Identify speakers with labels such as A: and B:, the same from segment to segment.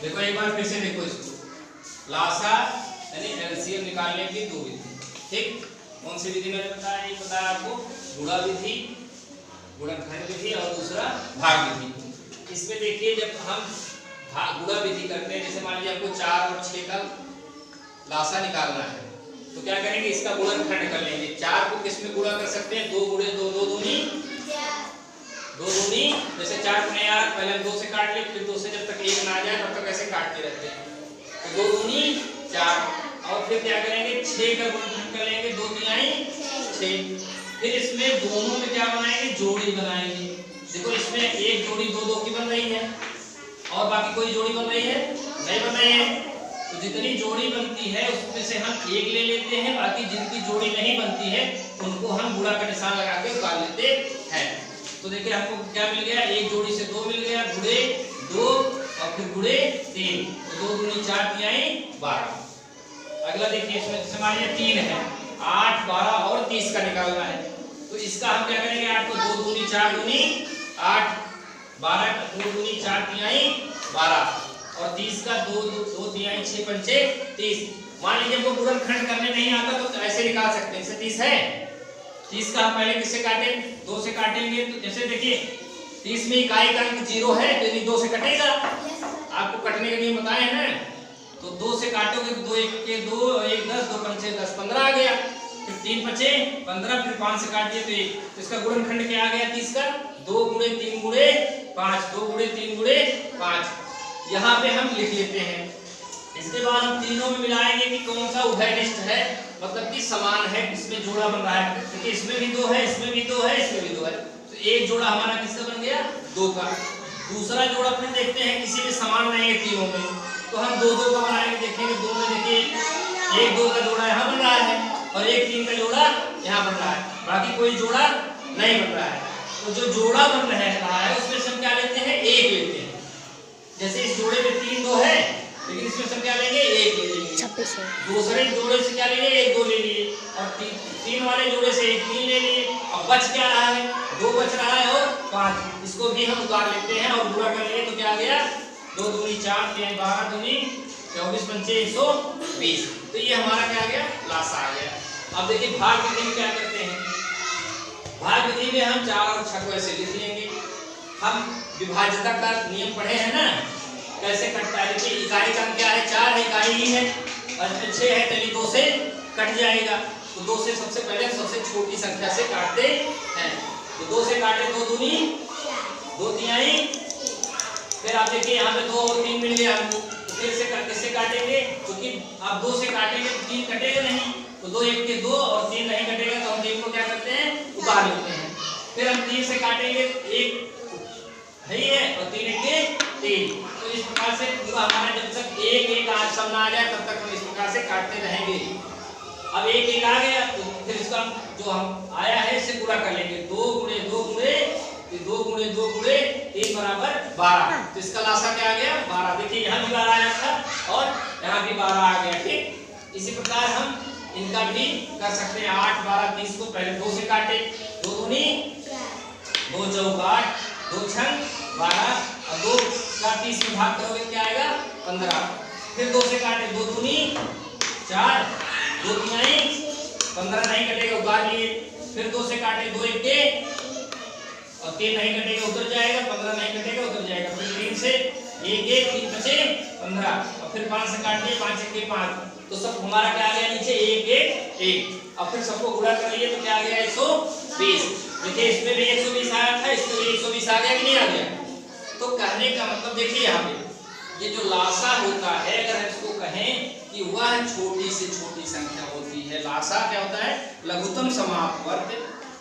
A: देखो एक बार फिर से देखो इसको, लासा यानी एलसीएम निकालने की दो विधि। ठीक, कौन सी विधि मैंने बताया? एक बताया आपको गुणा विधि, गुणनखंड विधि, और दूसरा भाग विधि। इसमें देखिए जब हम गुणा विधि करते हैं, जैसे मान लीजिए आपको 4 और 6 का लासा निकालना है, तो क्या करेंगे? इसका गुणनखंड कर लेंगे। 4 को किस में गुणा कर सकते हैं? 2 गुणे 2, 2 दूनी 2 दूनी, जैसे 4 गुणे 8, पहले हम 2 से काट ले, फिर 2 से जब तक 1 ना आ जाए तब तक ऐसे काटते रहते हैं। तो 2 दूनी 4, और फिर क्या करेंगे? 6 का गुणनखंड कर लेंगे, 2 तिहाई 6। फिर इसमें दोनों में क्या बनाएंगे? जोड़ी बनाएंगे। देखो इसमें एक जोड़ी 2 2 की बन रही है, और बाकी कोई जोड़ी बन रही है? नहीं बन रही है। तो जितनी जोड़ी बनती है उसमें से हम एक ले लेते हैं, बाकी जिनकी जोड़ी नहीं बनती है उनको हम गुणा का निशान लगा के उतार लेते हैं। तो देखिए हमको क्या मिल गया? एक जोड़ी से 2 मिल गया, गुणे 2 और फिर गुणे 3, तो 2 दूनी 4 तिहाई 12। अगला देखिए इसमें जैसे मान लीजिए 3 है, 8 12 और 30 का निकालना है, तो इसका हम क्या करेंगे? 8 को 2 दूनी 4 दूनी 8, 12 2 दूनी 4 तिहाई 12, और 30 का 2 2 तिहाई 6 पंचे 30। मान लीजिए वो गुणनखंड करने नहीं आता तो ऐसे निकाल सकते हैं। जैसे 30 है, 30 का हम पहले किससे काटें? 2 से काटेंगे। तो जैसे देखिए 30 में इकाई का अंक 0 है, तो ये 2 से कटेगा। आपको कटने का नियम बताए हैं ना, तो 2 से काटोगे तो 2 1 के 2, 1 10, 2 पंचे 10, 15 आ गया। फिर 3 पंचे 15, फिर 5 से काट दिए तो 1, तो इसका गुणनखंड क्या आ गया? 30 का 2 गुणे 3 गुणे 5, 2 गुणे 3 गुणे 5। यहाँ पे हम लिख लेते हैं। इसके बाद हम तीनों में मिलाएंगे कि कौन सा उभयनिष्ठ है, मतलब कि समान है, इसमें जोड़ा बन रहा है। क्योंकि इसमें भी 2 है, इसमें भी 2 है, इसमें भी 2 है, तो एक जोड़ा हमारा किसका बन गया? 2 का। दूसरा जोड़ा फिर देखते हैं किसी में समान नहीं है तीनों में, तो हम 2 2 का बनाएंगे। देखेंगे 2 में देखिए 1 2 का जोड़ा यहाँ बन रहा है, और 1 3 का जोड़ा यहाँ बन रहा है, बाकी कोई जोड़ा नहीं बन रहा है। तो जो जोड़ा बन रहा है उसमें से हम क्या लेते हैं? 1 लेते हैं। जैसे इस जोड़े में 3 2 है, लेकिन इसमें सब क्या लेंगे? 1 ले लेंगे। दूसरे जोड़े से क्या लेंगे? 1 2 ले लिए, और 3 वाले जोड़े से 1 3 ले लिए। अब बच क्या रहा है? 2 बच रहा है और 5, इसको भी हम उतार लेते हैं और गुणा कर लेंगे। तो क्या आ गया? 2 दूनी 4 3 12 दूनी 24 पंचे 120। तो ये हमारा क्या आ गया? लासा आ गया। अब देखिए भाग विधि में क्या करते हैं? भाग विधि में हम 4 और 6 को ऐसे लिख लेंगे। हम विभाज्यता का नियम पढ़े हैं ना, कैसे कटता है? देखिए इकाई का क्या है? 4 है, इकाई ही है, और इसमें 6 है, चलिए 2 से कट जाएगा। तो 2 से सबसे पहले सबसे छोटी संख्या से काटते हैं। तो 2 से काटे 2 दूनी 2 तिहाई, फिर आप देखिए यहाँ पे 2 और 3 मिल गया हमको, तो फिर से किससे काटेंगे? क्योंकि आप 2 से काटेंगे तो 3 कटेगा नहीं, तो 2 1 के 2 और 3 नहीं कटेगा, तो हम 3 को क्या करते हैं? उतार लेते हैं। फिर हम 3 से काटेंगे, 1 है ही है, और 3 1 के 3। तो इस प्रकार से पूरा हमारा जब तक 1 1 आज सब ना आ जाए तब तक हम इस प्रकार से काटते रहेंगे। अब 1 1 आ गया तो फिर इसका जो हम आया है इससे गुणा कर लेंगे। 2 गुणे 2 गुणे 2 गुणे 2 गुणे 3 बराबर 12। तो इसका लासा क्या आ गया? 12। देखिए यहाँ भी 12 आया था और यहाँ भी 12 आ गया। ठीक, इसी प्रकार हम इनका भी कर सकते हैं। 8 12 30 को पहले 2 से काटे, 2 दूनी 2 चौक 8, 2 छंग 12, और 2 का 30 में भाग करोगे क्या आएगा? 15। फिर 2 से काटे, 2 दूनी 4, 2 तिहाई 15 नहीं कटेगा, उतार लिए। फिर 2 से काटे, 2 1 के, और 3 नहीं कटेगा, उतर जाएगा, 15 नहीं कटेगा, उतर जाएगा। फिर 3 से 1 1 3 बचे 15, और फिर 5 से काट लिए, 5 1 के 5, तो सब हमारा क्या आ गया? नीचे 1 1 1। अब फिर सबको गुणा कर लिए तो क्या आ गया? 120। देखिए इसमें भी 120 आया था, इसमें भी 120 आ गया कि नहीं आ गया? तो कहने का मतलब देखिए यहाँ पे ये जो लासा होता है, अगर हम इसको कहें कि वह छोटी से छोटी संख्या होती है। लासा क्या होता है? लघुत्तम समापवर्त,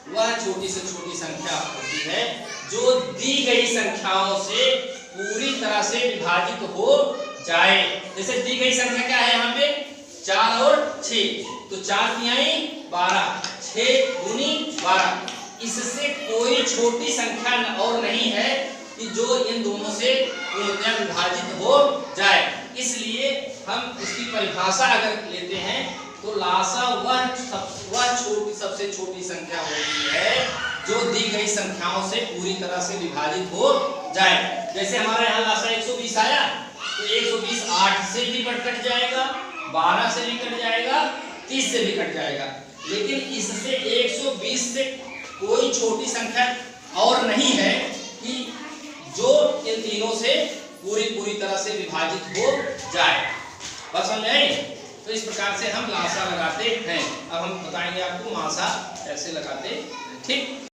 A: वह छोटी से छोटी संख्या होती है जो दी गई संख्याओं से पूरी तरह से विभाजित हो जाए। जैसे दी गई संख्या क्या है यहाँ पे? 4 और 6, तो 4 तिहाई 12, 6 दूनी 12। इससे कोई छोटी संख्या और नहीं है कि जो इन दोनों से पूर्णतः विभाजित हो जाए। इसलिए हम इसकी परिभाषा अगर लेते हैं तो लासा वह सबसे छोटी संख्या होती है जो दी गई संख्याओं से पूरी तरह से विभाजित हो जाए। जैसे हमारे यहाँ लासा 120 आया, तो 120 8 से भी कट जाएगा, 12 से भी कट जाएगा, 30 से भी कट जाएगा। लेकिन इससे 120 से कोई छोटी संख्या और नहीं है कि जो इन तीनों से पूरी तरह से विभाजित हो जाए। बस समझ आई? तो इस प्रकार से हम लासा लगाते हैं। अब हम बताएंगे आपको मासा कैसे लगाते हैं। ठीक।